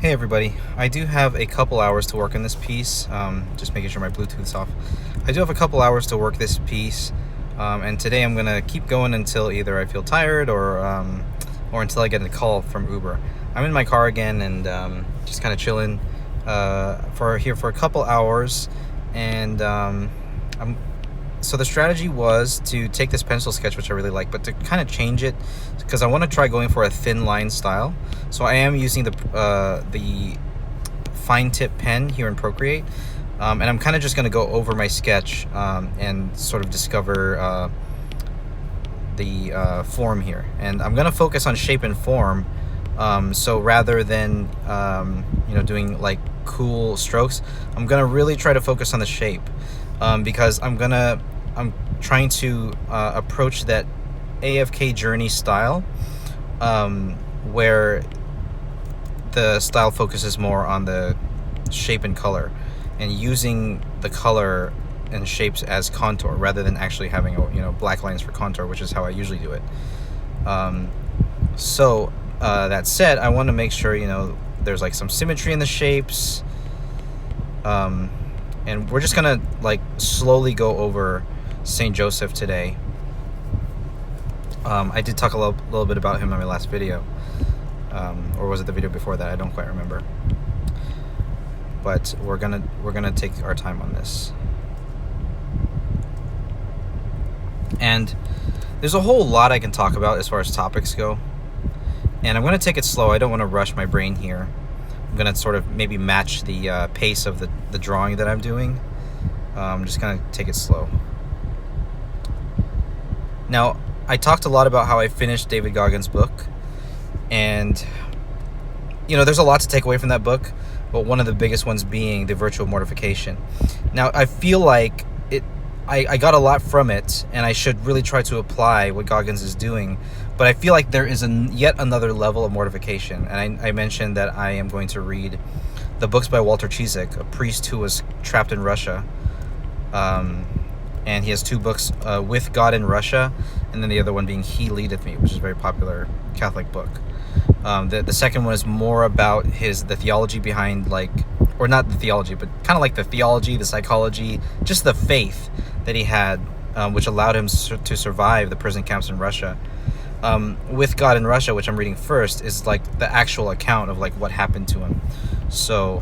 Hey everybody, I do have a couple hours to work on this piece, just making sure my Bluetooth's off. I do have a couple hours to work this piece, and today I'm going to keep going until either I feel tired or until I get a call from Uber. I'm in my car again and just kind of chilling for a couple hours, and so the strategy was to take this pencil sketch, which I really like, but to kind of change it because I want to try going for a thin line style. So I am using the fine tip pen here in Procreate, and I'm kind of just going to go over my sketch and sort of discover the form here. And I'm going to focus on shape and form. So rather than doing like cool strokes, I'm going to really try to focus on the shape. Because I'm trying to approach that AFK journey style, where the style focuses more on the shape and color, and using the color and shapes as contour rather than actually having black lines for contour, which is how I usually do it. So that said, I want to make sure there's like some symmetry in the shapes. And we're just gonna like slowly go over Saint Joseph today. I did talk a little bit about him in my last video, or was it the video before that? I don't quite remember. But we're gonna take our time on this. And there's a whole lot I can talk about as far as topics go, and I'm gonna take it slow. I don't want to rush my brain here. I'm gonna sort of maybe match the pace of the drawing that I'm doing. I'm just gonna take it slow. Now, I talked a lot about how I finished David Goggins' book, and there's a lot to take away from that book, but one of the biggest ones being the virtue of mortification. Now, I feel like I got a lot from it, and I should really try to apply what Goggins is doing. But I feel like there is yet another level of mortification. And I mentioned that I am going to read the books by Walter Ciszek, a priest who was trapped in Russia. And he has two books, With God in Russia, and then the other one being He Leadeth Me, which is a very popular Catholic book. The second one is more about the theology behind, or not the theology, but kind of like the theology, the psychology, just the faith that he had, which allowed him to survive the prison camps in Russia. With God in Russia, which I'm reading first, is like the actual account of like what happened to him. So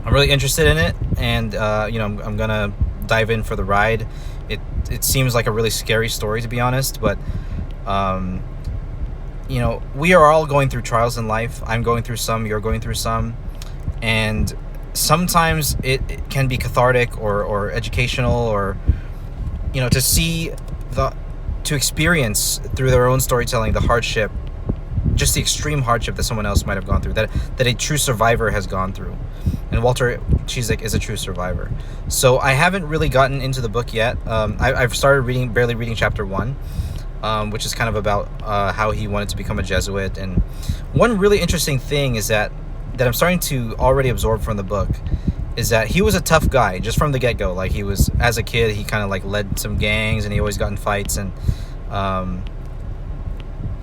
I'm really interested in it, and I'm gonna dive in for the ride. It seems like a really scary story, to be honest, but we are all going through trials in life. I'm going through some, you're going through some, and sometimes it can be cathartic or educational, or to experience through their own storytelling the hardship, just the extreme hardship that someone else might have gone through, that a true survivor has gone through. And Walter Ciszek is a true survivor. So I haven't really gotten into the book yet. I've started barely reading chapter 1, which is kind of about how he wanted to become a Jesuit. And one really interesting thing is that I'm starting to already absorb from the book is that he was a tough guy just from the get-go. Like, he was, as a kid, he kind of like led some gangs, and he always got in fights, and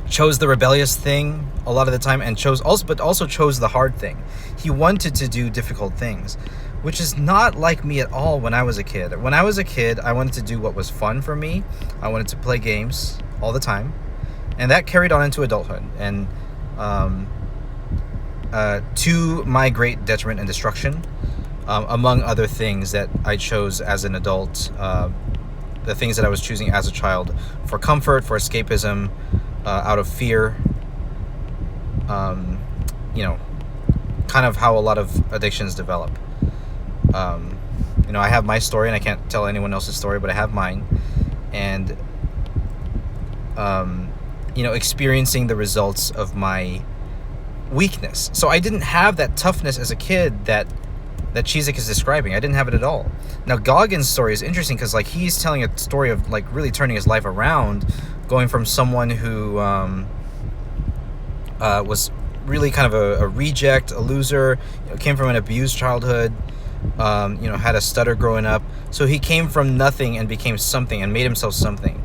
chose the rebellious thing a lot of the time, and also chose the hard thing. He wanted to do difficult things, which is not like me at all when I was a kid. When I was a kid, I wanted to do what was fun for me. I wanted to play games all the time, and that carried on into adulthood, and to my great detriment and destruction, among other things that I chose as an adult, the things that I was choosing as a child for comfort, for escapism, out of fear, kind of how a lot of addictions develop. I have my story, and I can't tell anyone else's story, but I have mine, and experiencing the results of my weakness. So I didn't have that toughness as a kid that Ciszek is describing. I didn't have it at all. Now, Goggins' story is interesting because he's telling a story of really turning his life around, going from someone who was really kind of a reject, a loser, came from an abused childhood, had a stutter growing up. So he came from nothing and became something and made himself something.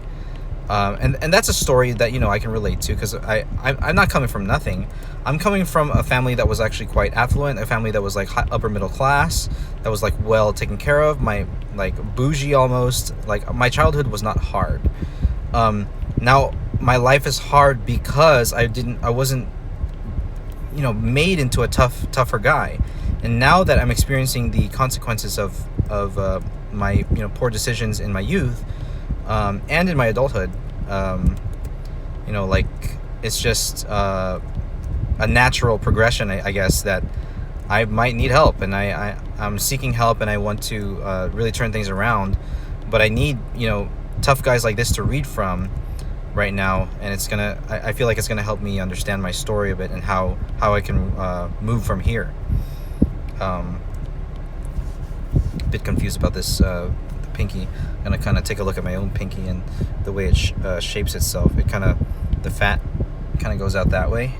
And that's a story that, I can relate to, because I'm not coming from nothing. I'm coming from a family that was actually quite affluent, a family that was like upper middle class, that was like well taken care of, my like bougie almost. Like my childhood was not hard. Now my life is hard because I wasn't made into a tougher guy. And now that I'm experiencing the consequences of my poor decisions in my youth, and in my adulthood, like it's just a natural progression, I guess, that I might need help, and I'm seeking help, and I want to really turn things around. But I need tough guys like this to read from right now, and I feel like it's gonna help me understand my story a bit, and how I can move from here. A bit confused about this pinky. I'm gonna kind of take a look at my own pinky and the way it shapes itself. The fat kind of goes out that way,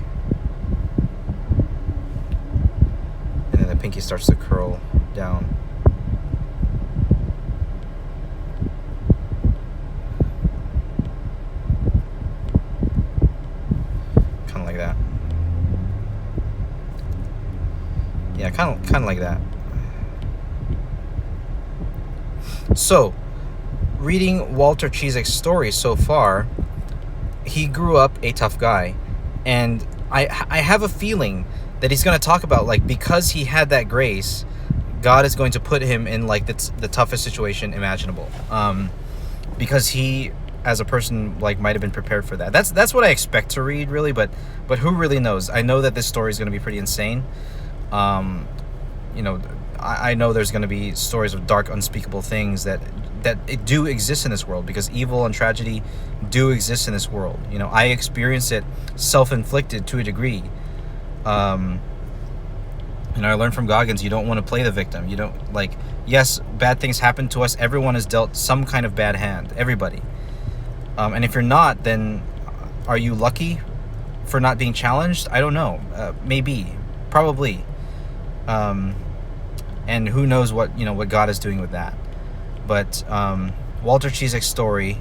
and then the pinky starts to curl down. Kind of like that. Yeah, kind of like that. So, reading Walter Cizek's story so far, he grew up a tough guy, and I have a feeling that he's going to talk about, like, because he had that grace, God is going to put him in like the toughest situation imaginable, because he, as a person, like, might have been prepared for that. That's what I expect to read, really, but who really knows? I know that this story is going to be pretty insane. I know there's going to be stories of dark, unspeakable things that do exist in this world, because evil and tragedy do exist in this world. I experience it self-inflicted to a degree. I learned from Goggins, you don't want to play the victim. You don't, like, yes, bad things happen to us. Everyone is dealt some kind of bad hand. Everybody. And if you're not, then are you lucky for not being challenged? I don't know. Maybe. Probably. And who knows what God is doing with that. But Walter Cizek's story,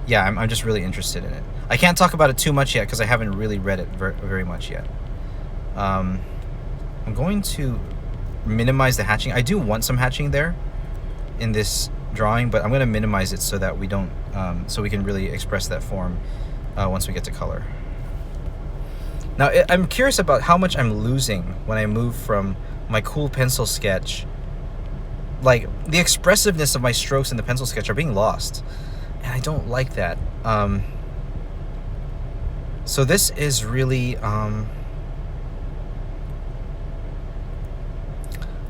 yeah, I'm just really interested in it. I can't talk about it too much yet because I haven't really read it very much yet. I'm going to minimize the hatching. I do want some hatching there in this drawing, but I'm going to minimize it so that we don't, so we can really express that form once we get to color. Now, I'm curious about how much I'm losing when I move from my cool pencil sketch. Like, the expressiveness of my strokes in the pencil sketch are being lost, and I don't like that. So this is really, I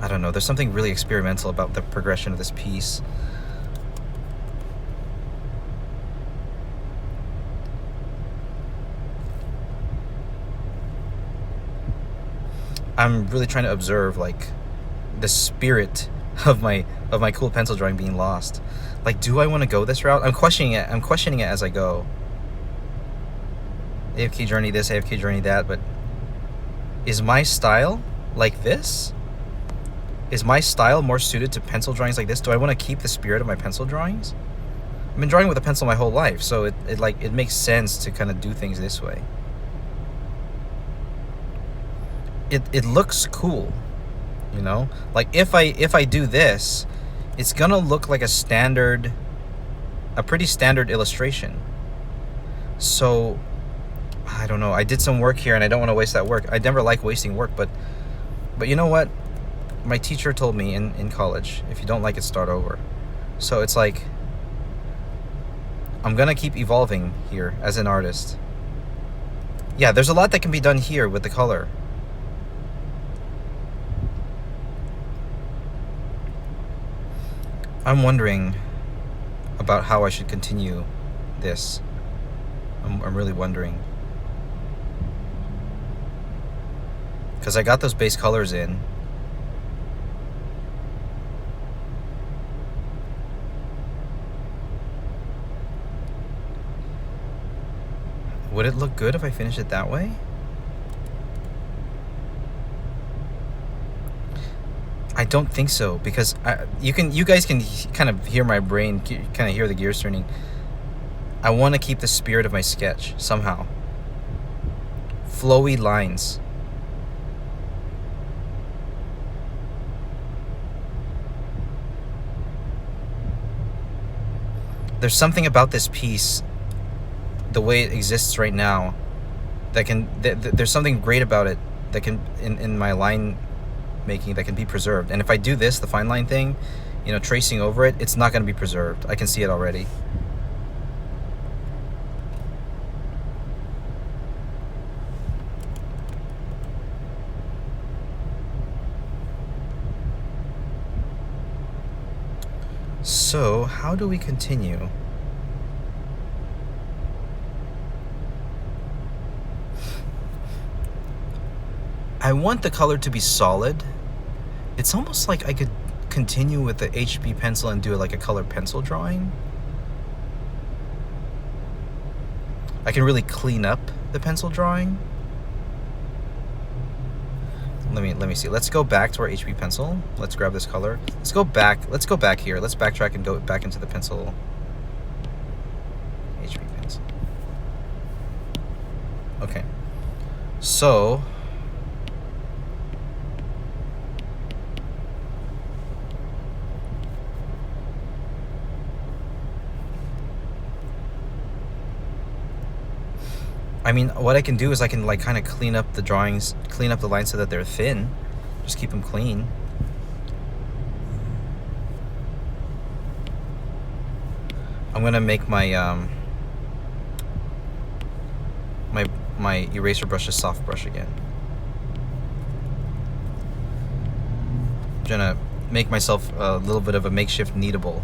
don't know, there's something really experimental about the progression of this piece. I'm really trying to observe, like, the spirit of my cool pencil drawing being lost. Like, do I want to go this route? I'm questioning it as I go. AFK journey this, AFK journey that, but is my style like this? Is my style more suited to pencil drawings like this? Do I want to keep the spirit of my pencil drawings? I've been drawing with a pencil my whole life, so it makes sense to kind of do things this way. It looks cool, like if I do this, it's gonna look like a pretty standard illustration. So I don't know, I did some work here and I don't want to waste that work. I never like wasting work, but you know what, my teacher told me in college, if you don't like it, start over. So it's like, I'm gonna keep evolving here as an artist. Yeah, there's a lot that can be done here with the color. I'm wondering about how I should continue this. I'm really wondering. Because I got those base colors in. Would it look good if I finish it that way? I don't think so, because you guys can kind of hear my brain, kind of hear the gears turning. I want to keep the spirit of my sketch somehow. Flowy lines. There's something about this piece, the way it exists right now, that can there's something great about it that can in my line making that can be preserved. And if I do this, the fine line thing, you know, tracing over it, it's not going to be preserved. I can see it already. So, how do we continue? I want the color to be solid. It's almost like I could continue with the HB pencil and do like a colored pencil drawing. I can really clean up the pencil drawing. Let me see. Let's go back to our HB pencil. Let's grab this color. Let's go back here. Let's backtrack and go back into the pencil. HB pencil. Okay. So I mean, what I can do is I can like kind of clean up the drawings, clean up the lines so that they're thin. Just keep them clean. I'm gonna make my my eraser brush a soft brush again. I'm gonna make myself a little bit of a makeshift kneadable.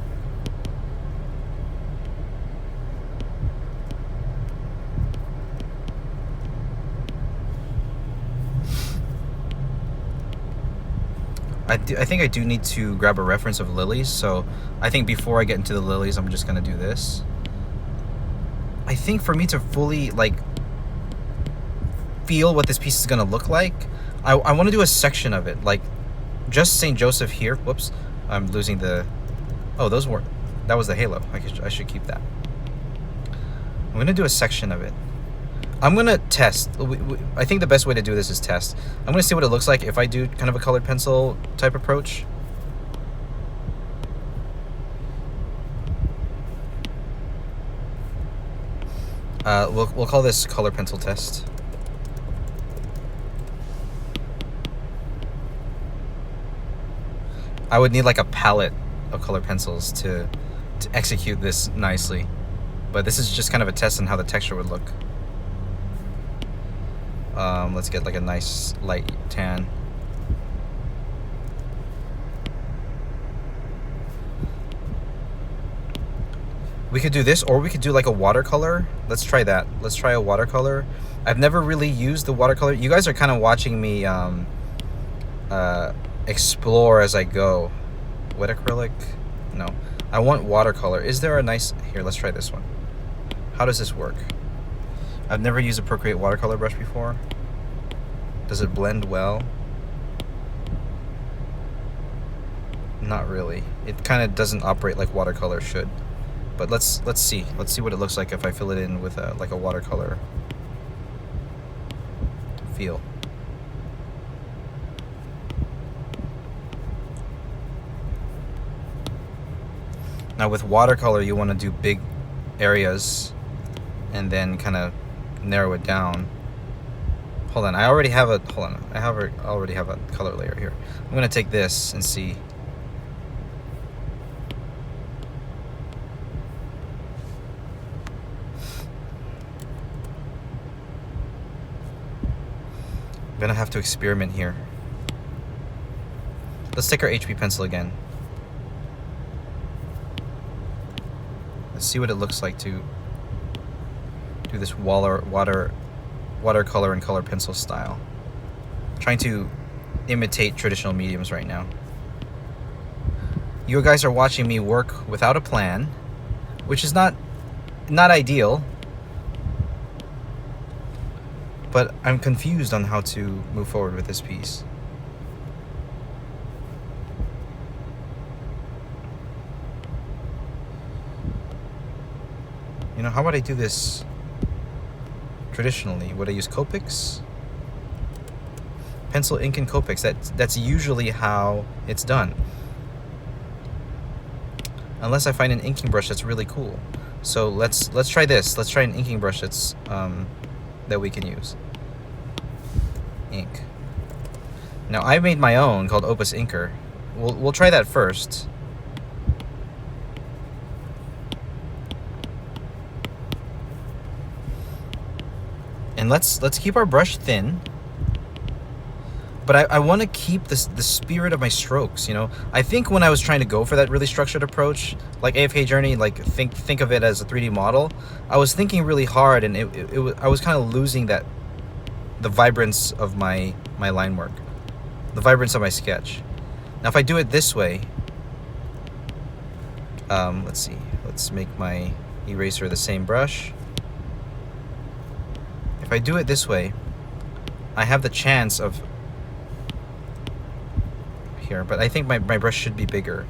I think I do need to grab a reference of lilies, so I think before I get into the lilies, I'm just gonna do this. I think for me to fully like feel what this piece is gonna look like, I want to do a section of it, like just St. Joseph here. Whoops, I'm losing the. Oh, that was the halo. I should keep that. I'm gonna do a section of it. I'm gonna test. I think the best way to do this is test. I'm gonna see what it looks like if I do kind of a colored pencil type approach. We'll call this color pencil test. I would need like a palette of color pencils to execute this nicely, but this is just kind of a test on how the texture would look. Let's get like a nice light tan. We could do this, or we could do like a watercolor. Let's try that. Let's try a watercolor. I've never really used the watercolor. You guys are kind of watching me explore as I go. Wet acrylic? No. I want watercolor. Is there a nice... Here, let's try this one. How does this work? I've never used a Procreate watercolor brush before. Does it blend well? Not really. It kind of doesn't operate like watercolor should. But let's see. Let's see what it looks like if I fill it in with like a watercolor feel. Now with watercolor, you want to do big areas and then kind of narrow it down. Hold on, I already have a color layer here. I'm gonna take this and see. I'm gonna have to experiment here. Let's take our HB pencil again. Let's see what it looks like to do this watercolor and color pencil style. I'm trying to imitate traditional mediums right now. You guys are watching me work without a plan, which is not ideal, but I'm confused on how to move forward with this piece. You know, how would I do this traditionally? Would I use Copics? Pencil, ink, and Copics. That's usually how it's done. Unless I find an inking brush that's really cool. So let's try this. Let's try an inking brush that's that we can use. Ink. Now I made my own called Opus Inker. We'll try that first. And let's keep our brush thin. But I want to keep the spirit of my strokes, you know? I think when I was trying to go for that really structured approach, like AFK Journey, like think of it as a 3D model, I was thinking really hard, and I was kind of losing the vibrance of my line work, the vibrance of my sketch. Now if I do it this way, let's see, let's make my eraser the same brush. If I do it this way, I have the chance of here, but I think my brush should be bigger.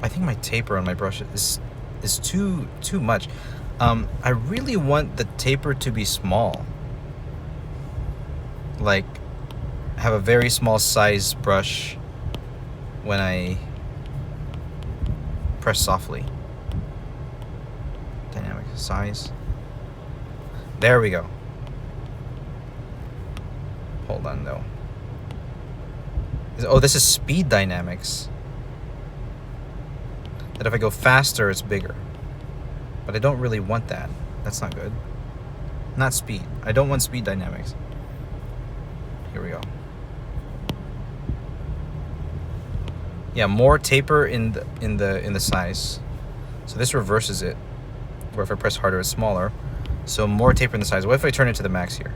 I think my taper on my brush is too much. I really want the taper to be small. Like, have a very small size brush when I press softly. Dynamic size. There we go. Hold on though. Oh, this is speed dynamics. That if I go faster, it's bigger. But I don't really want that. That's not good. Not speed. I don't want speed dynamics. Here we go. Yeah, more taper in the size. So this reverses it. Where if I press harder, it's smaller. So more taper in the size. What if I turn it to the max here?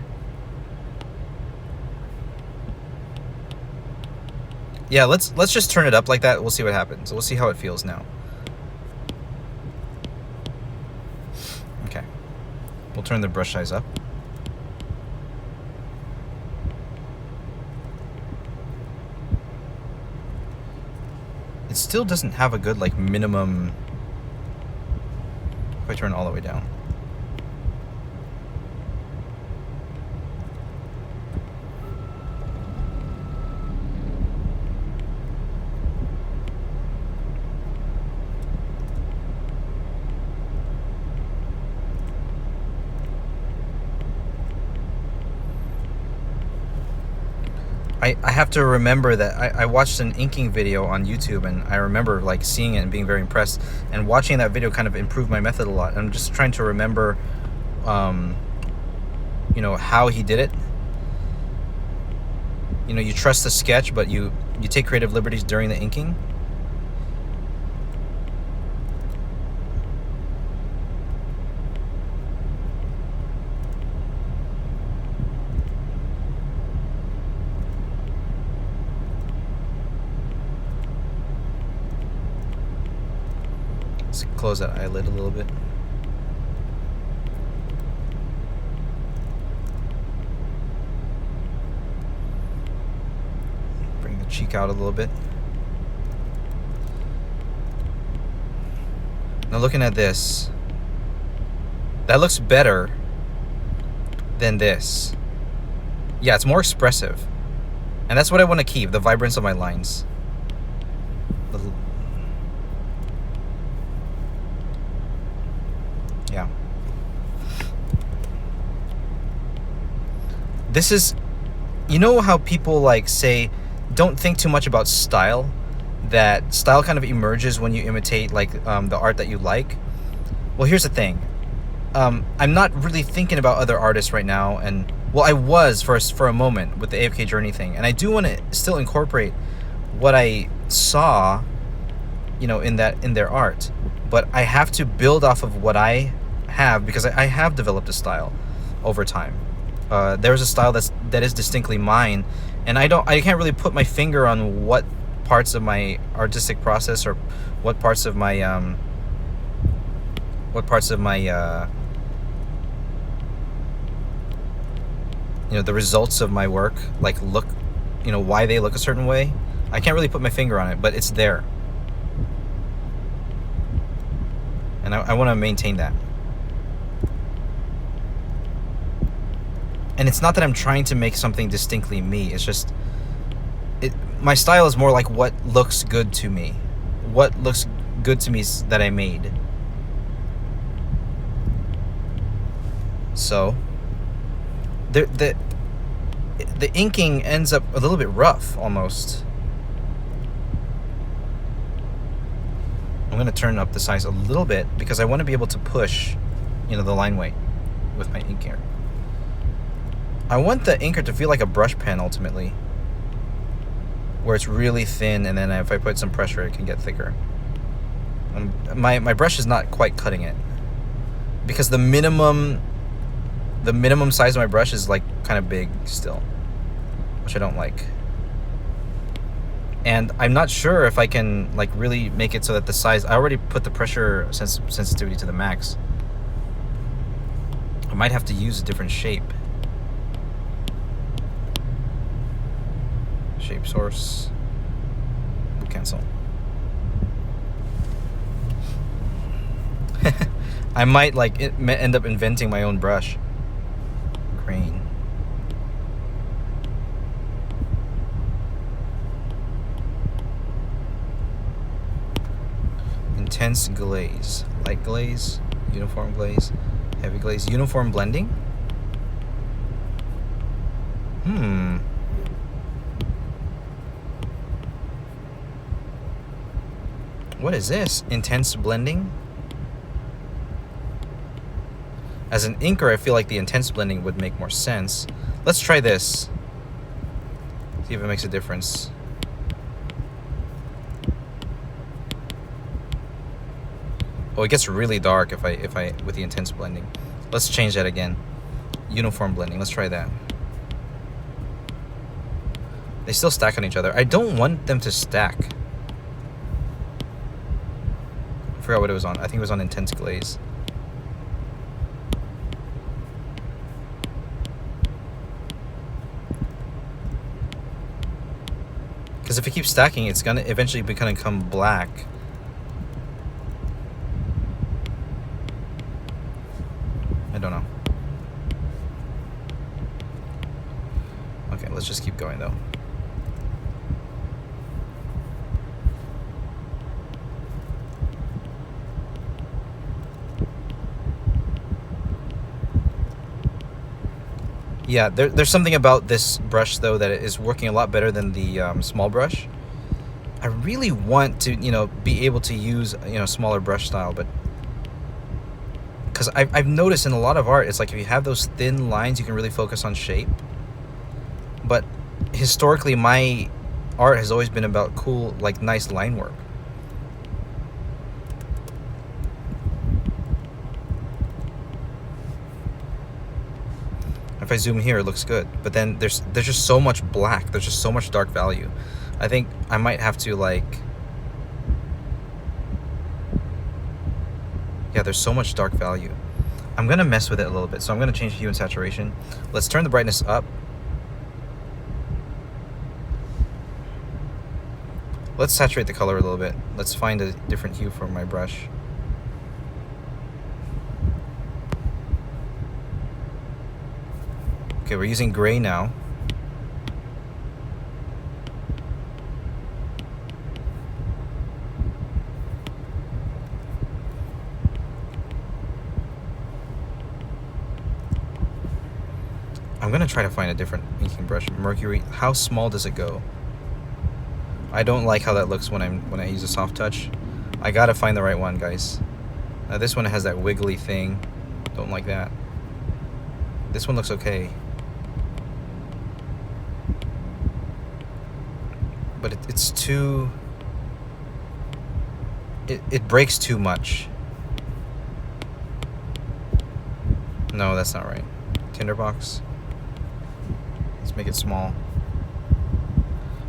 Yeah, let's just turn it up like that. We'll see what happens. We'll see how it feels now. Okay. We'll turn the brush size up. It still doesn't have a good like minimum. If I turn it all the way down. I have to remember that I watched an inking video on YouTube, and I remember like seeing it and being very impressed, and watching that video kind of improved my method a lot. I'm just trying to remember you know, how he did it. You know, you trust the sketch, but you take creative liberties during the inking. Let's close that eyelid a little bit. Bring the cheek out a little bit. Now looking at this, that looks better than this. Yeah, it's more expressive. And that's what I want to keep, the vibrance of my lines. Yeah. This is, you know how people like say, don't think too much about style, that style kind of emerges when you imitate like the art that you like. Well, here's the thing. I'm not really thinking about other artists right now, and well, I was for a moment with the AFK Journey thing, and I do want to still incorporate what I saw, you know, in their art, but I have to build off of what I have, because I have developed a style over time. There's a style that is distinctly mine, and I can't really put my finger on what parts of my artistic process or what parts of my you know, the results of my work, like look, you know, why they look a certain way. I can't really put my finger on it, but it's there. and I want to maintain that. And it's not that I'm trying to make something distinctly me. It's just my style is more like what looks good to me. What looks good to me that I made. So the inking ends up a little bit rough almost. I'm going to turn up the size a little bit because I want to be able to push, the line weight with my inker. I want the inker to feel like a brush pen ultimately, where it's really thin, and then if I put some pressure it can get thicker. My brush is not quite cutting it because the minimum size of my brush is like kind of big still, which I don't like. And I'm not sure if I can like really make it so that the size, I already put the pressure sensitivity to the max. I might have to use a different shape. Shape source, cancel. I might like end up inventing my own brush. Grain. Intense glaze, light glaze, uniform glaze, heavy glaze, uniform blending. What is this? Intense blending? As an inker, I feel like the intense blending would make more sense. Let's try this. See if it makes a difference. Oh, it gets really dark if I with the intense blending. Let's change that again. Uniform blending. Let's try that. They still stack on each other. I don't want them to stack. I forgot what it was on. I think it was on intense glaze. Because if it keeps stacking, it's gonna eventually become black. I don't know. Okay, let's just keep going though. Yeah, there's something about this brush though that is working a lot better than the small brush. I really want to, be able to use, smaller brush style, but because I've noticed in a lot of art, it's like if you have those thin lines, you can really focus on shape. But historically, my art has always been about cool, like nice line work. If I zoom here, it looks good, but then there's just so much black. There's just so much dark value. I think I might have to yeah, there's so much dark value. I'm gonna mess with it a little bit, so I'm gonna change hue and saturation. Let's turn the brightness up. Let's saturate the color a little bit. Let's find a different hue for my brush. Okay, we're using gray now. I'm gonna try to find a different inking brush. Mercury. How small does it go? I don't like how that looks when I use a soft touch. I gotta find the right one, guys. This one has that wiggly thing. Don't like that. This one looks okay. But it's too... It breaks too much. No, that's not right. Tinderbox. Let's make it small.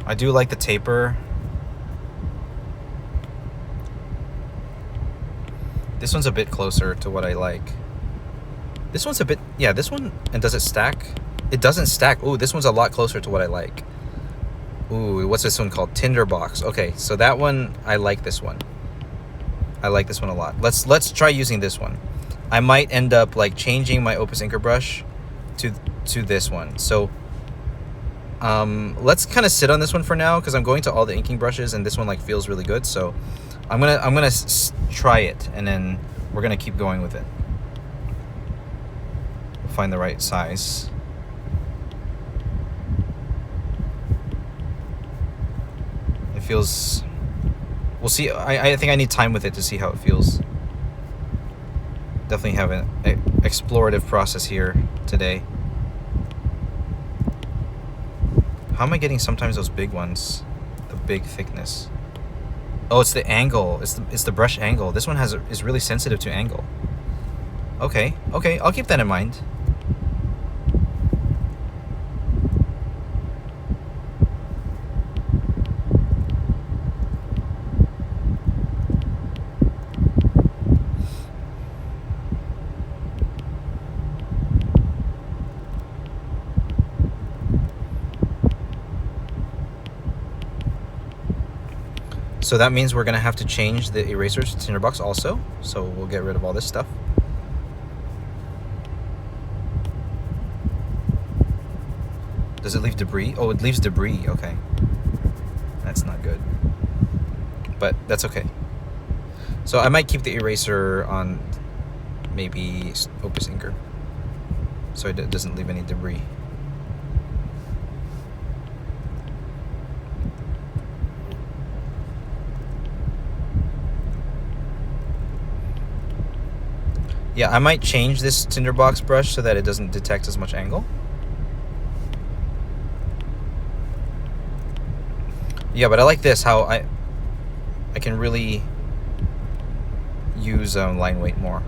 I do like the taper. This one's a bit closer to what I like. This one's a bit... Yeah, this one... And does it stack? It doesn't stack. Ooh, this one's a lot closer to what I like. Ooh, what's this one called? Tinderbox. Okay, so that one, I like this one. I like this one a lot. Let's try using this one. I might end up like changing my Opus Inker brush to this one. So let's kind of sit on this one for now, because I'm going to all the inking brushes and this one like feels really good. So I'm gonna try it, and then we're gonna keep going with it. Find the right size. It feels, we'll see. I think I need time with it to see how it feels. Definitely have an explorative process here today. How am I getting sometimes those big ones? The big thickness. Oh, it's the angle. It's the brush angle. This one is really sensitive to angle. Okay, I'll keep that in mind. So that means we're gonna have to change the erasers to tinderbox also. So we'll get rid of all this stuff. Does it leave debris? Oh, it leaves debris. Okay. That's not good. But that's okay. So I might keep the eraser on maybe Opus Inker, so it doesn't leave any debris. Yeah, I might change this tinderbox brush so that it doesn't detect as much angle. Yeah, but I like this, how I can really use line weight more.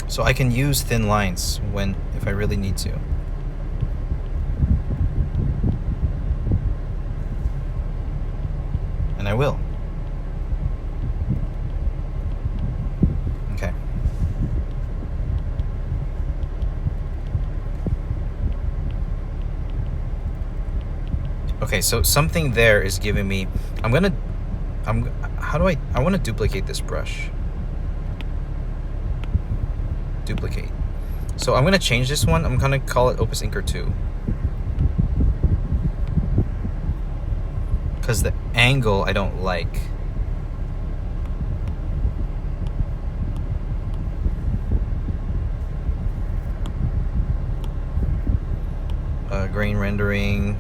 So I can use thin lines if I really need to. And I will. Okay. Okay, so something there is giving me, I want to duplicate this brush. Duplicate. So I'm going to change this one. I'm going to call it Opus Inker 2. Because the angle I don't like. Grain rendering,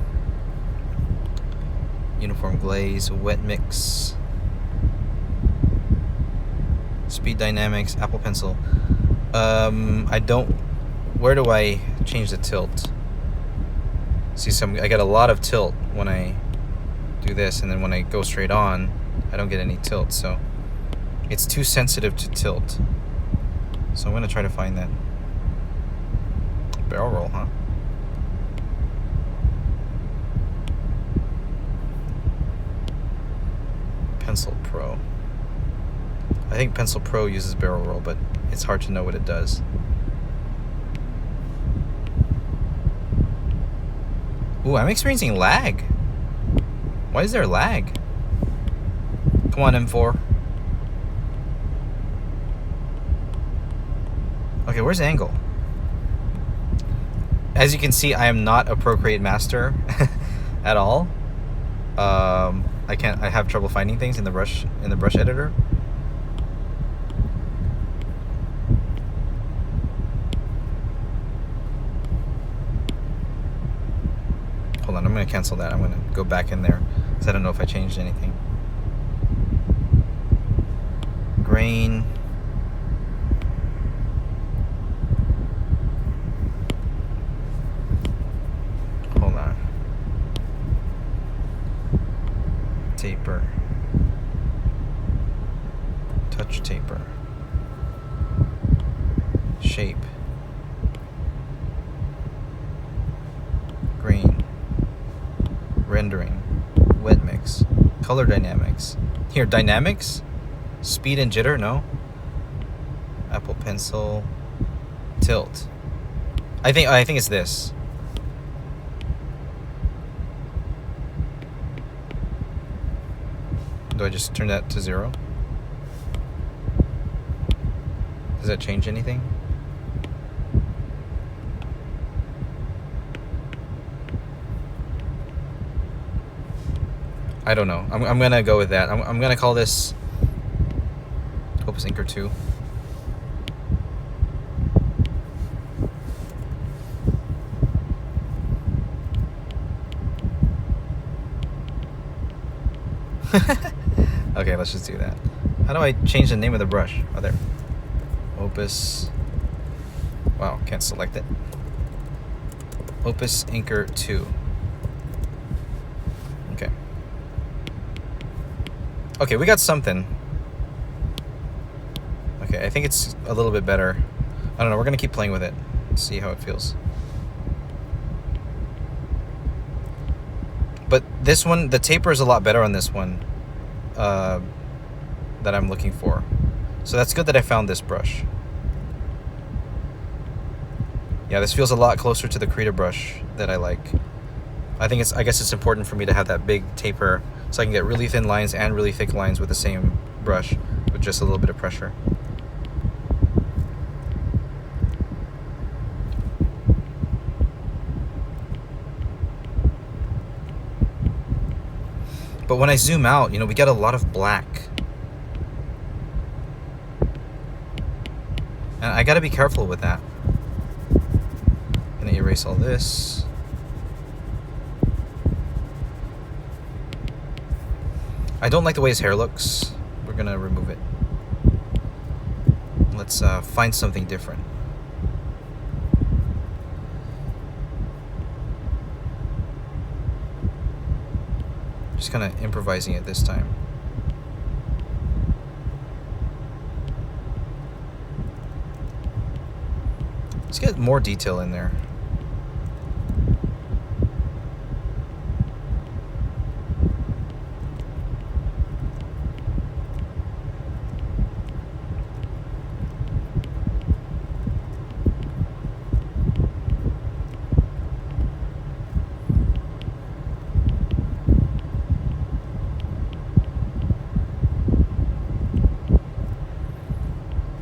uniform glaze, wet mix, speed dynamics, Apple Pencil. Where do I change the tilt? See, I get a lot of tilt when I do this, and then when I go straight on, I don't get any tilt, so it's too sensitive to tilt. So I'm gonna try to find that. Barrel roll, huh? Pencil Pro. I think Pencil Pro uses barrel roll, but it's hard to know what it does. Ooh, I'm experiencing lag. Why is there lag? Come on, M4. Okay, where's angle? As you can see, I am not a Procreate master at all. I have trouble finding things in the brush editor. Hold on, I'm going to cancel that. I'm going to go back in there because I don't know if I changed anything. Grain. Hold on. Taper. Touch taper. Shape. Green. Rendering, wet mix, color dynamics, Here, dynamics, speed and jitter, no. Apple Pencil, tilt. I think it's this. Do I just turn that to 0? Does that change anything? I don't know. I'm gonna go with that. I'm gonna call this Opus Inker 2. Okay, let's just do that. How do I change the name of the brush? Oh, there. Opus. Wow, can't select it. Opus Inker 2. Okay. Okay, we got something. Okay, I think it's a little bit better. I don't know, we're gonna keep playing with it. See how it feels. But this one, the taper is a lot better on this one that I'm looking for. So that's good that I found this brush. Yeah, this feels a lot closer to the Krita brush that I like. I guess it's important for me to have that big taper so I can get really thin lines and really thick lines with the same brush with just a little bit of pressure. But when I zoom out, we get a lot of black. And I gotta be careful with that. I'm gonna erase all this. I don't like the way his hair looks. We're gonna remove it. Let's find something different. Just kind of improvising it this time. Let's get more detail in there.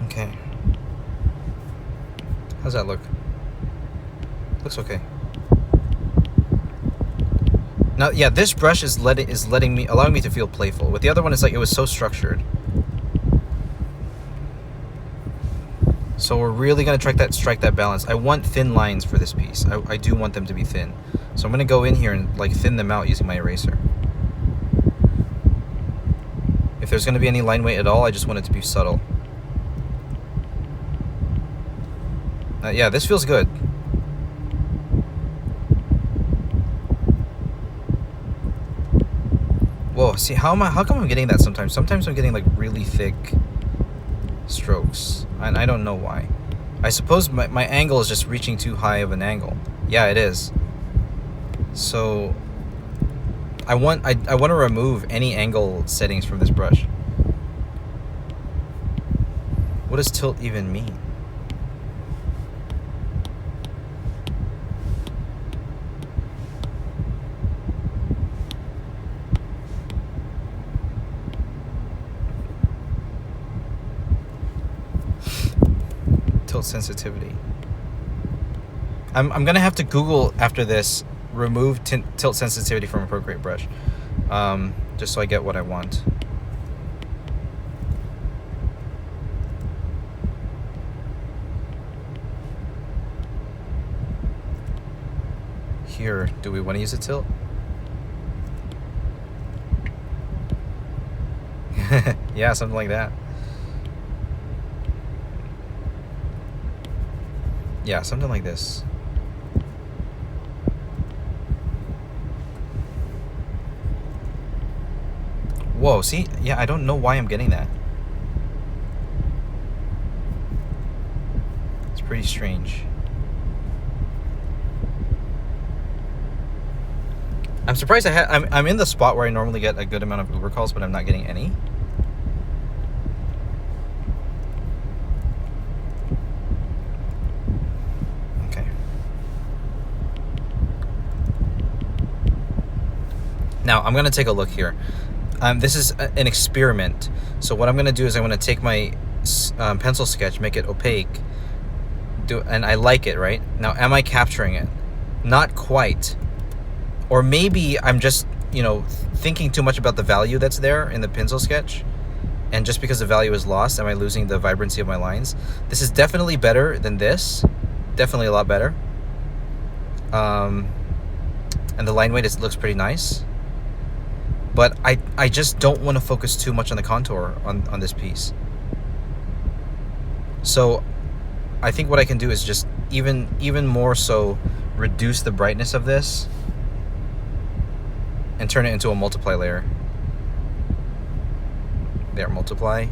Okay. How's that look? Looks okay. Now, yeah, this brush is allowing me to feel playful. With the other one, it's like it was so structured. So we're really gonna strike that balance. I want thin lines for this piece. I do want them to be thin. So I'm gonna go in here and like thin them out using my eraser. If there's gonna be any line weight at all, I just want it to be subtle. Yeah, this feels good. Whoa, see, how come I'm getting that sometimes? Sometimes I'm getting like really thick strokes, and I don't know why. I suppose my angle is just reaching too high of an angle. Yeah, it is. So I want to remove any angle settings from this brush. What does tilt even mean? Tilt sensitivity. I'm gonna have to Google after this, remove tilt sensitivity from a Procreate brush, just so I get what I want. Here, do we want to use a tilt? Yeah, something like that. Yeah, something like this. Whoa, see? Yeah, I don't know why I'm getting that. It's pretty strange. I'm surprised I'm in the spot where I normally get a good amount of Uber calls, but I'm not getting any. Now I'm gonna take a look here. This is an experiment. So what I'm gonna do is I'm gonna take my pencil sketch, make it opaque, and I like it, right? Now, am I capturing it? Not quite. Or maybe I'm just, thinking too much about the value that's there in the pencil sketch. And just because the value is lost, am I losing the vibrancy of my lines? This is definitely better than this. Definitely a lot better. And the line weight looks pretty nice. But I just don't want to focus too much on the contour on this piece. So I think what I can do is just even more so reduce the brightness of this and turn it into a multiply layer. There, multiply.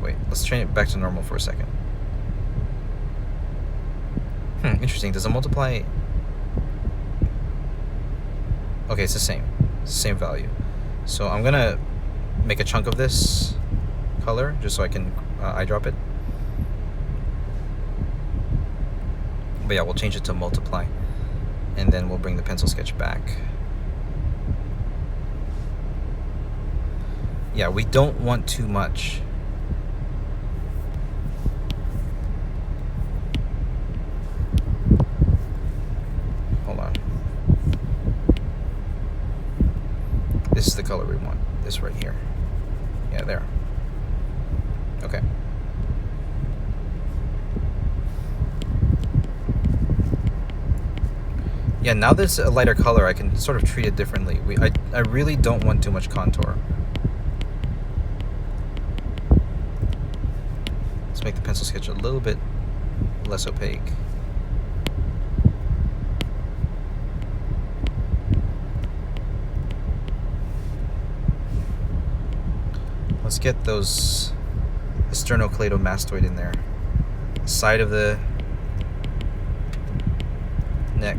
Wait, let's train it back to normal for a second. Interesting. Does it multiply? Okay, it's the same. It's the same value. So I'm gonna make a chunk of this color just so I can eyedrop it. But yeah, we'll change it to multiply, and then we'll bring the pencil sketch back. Yeah, we don't want too much. Hold on. This is the color we want. This right here. Yeah, there. Okay. Yeah, now that it's a lighter color, I can sort of treat it differently. I really don't want too much contour. Let's make the pencil sketch a little bit less opaque. Let's get those sternocleidomastoid in there. Side of the neck.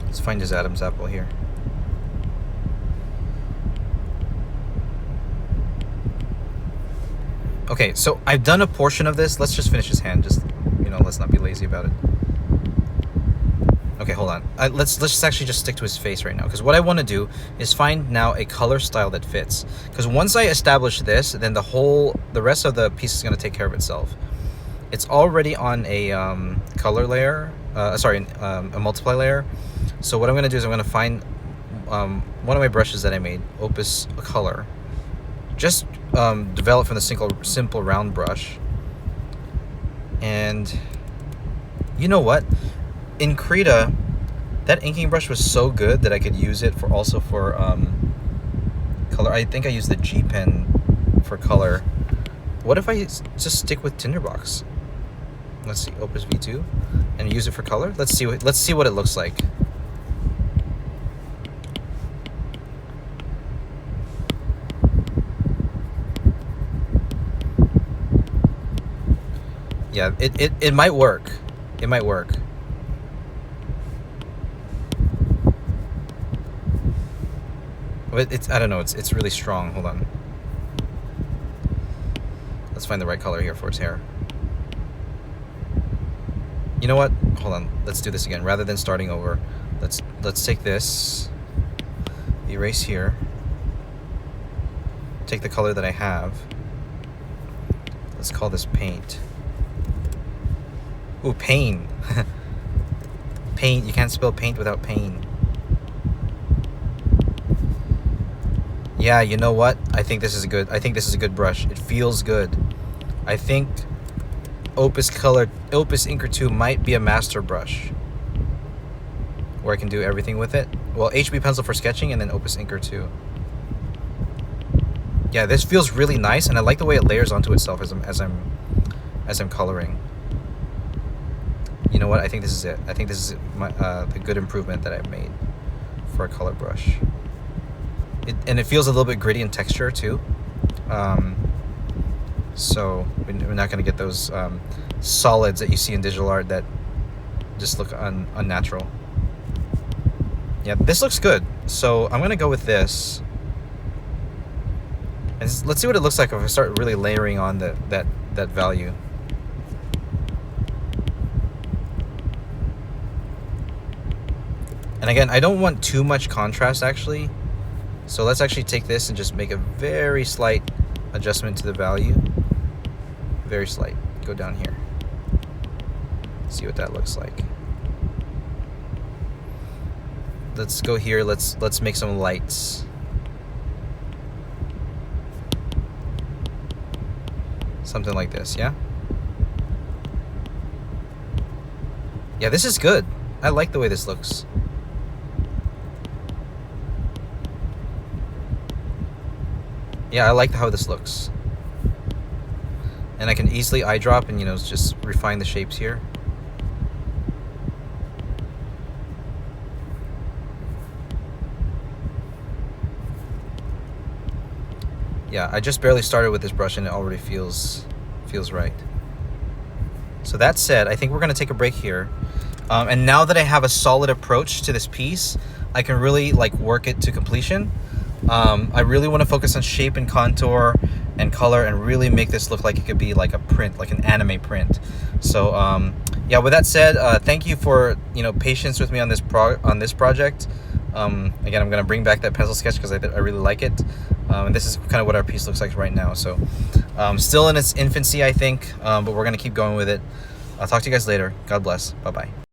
Let's find his Adam's apple here. Okay, so I've done a portion of this. Let's just finish his hand. Just, let's not be lazy about it. Okay, hold on. Let's just actually just stick to his face right now, because what I want to do is find now a color style that fits. Because once I establish this, then the rest of the piece is going to take care of itself. It's already on a color layer. A multiply layer. So what I'm going to do is I'm going to find one of my brushes that I made, Opus Color. Just developed from the simple round brush. And you know what? In Krita, that inking brush was so good that I could use it for color. I think I used the G pen for color. What if I just stick with Tinderbox? Let's see, Opus V2, and use it for color. Let's see what it looks like. Yeah, it might work. It might work. But I don't know, it's really strong. Hold on. Let's find the right color here for his hair. You know what? Hold on. Let's do this again. Rather than starting over, let's take this, erase here, take the color that I have. Let's call this paint. Ooh, pain. Paint. You can't spell paint without pain. Yeah, you know what? I think this is a good brush. It feels good. I think Opus Inker 2 might be a master brush, where I can do everything with it. Well, HB pencil for sketching, and then Opus Inker 2. Yeah, this feels really nice, and I like the way it layers onto itself as I'm coloring. You know what? I think this is it. I think this is the good improvement that I've made for a color brush. And it feels a little bit gritty in texture too. So we're not going to get those solids that you see in digital art that just look unnatural. Yeah, this looks good. So I'm gonna go with this. And let's see what it looks like if I start really layering on that value. And again, I don't want too much contrast actually. So let's actually take this and just make a very slight adjustment to the value. Very slight. Go down here. See what that looks like. Let's go here. Let's make some lights. Something like this, yeah? Yeah, this is good. I like the way this looks. Yeah, I like how this looks. And I can easily eyedrop and, you know, just refine the shapes here. Yeah, I just barely started with this brush and it already feels right. So that said, I think we're gonna take a break here. And now that I have a solid approach to this piece, I can really like work it to completion. I really want to focus on shape and contour and color and really make this look like it could be like a print, like an anime print. So yeah, with that said, thank you for, you know, patience with me on this project. Again, I'm gonna bring back that pencil sketch because I really like it. And this is kind of what our piece looks like right now. So still in its infancy, I think, but we're gonna keep going with it. I'll talk to you guys later. God bless. Bye-bye.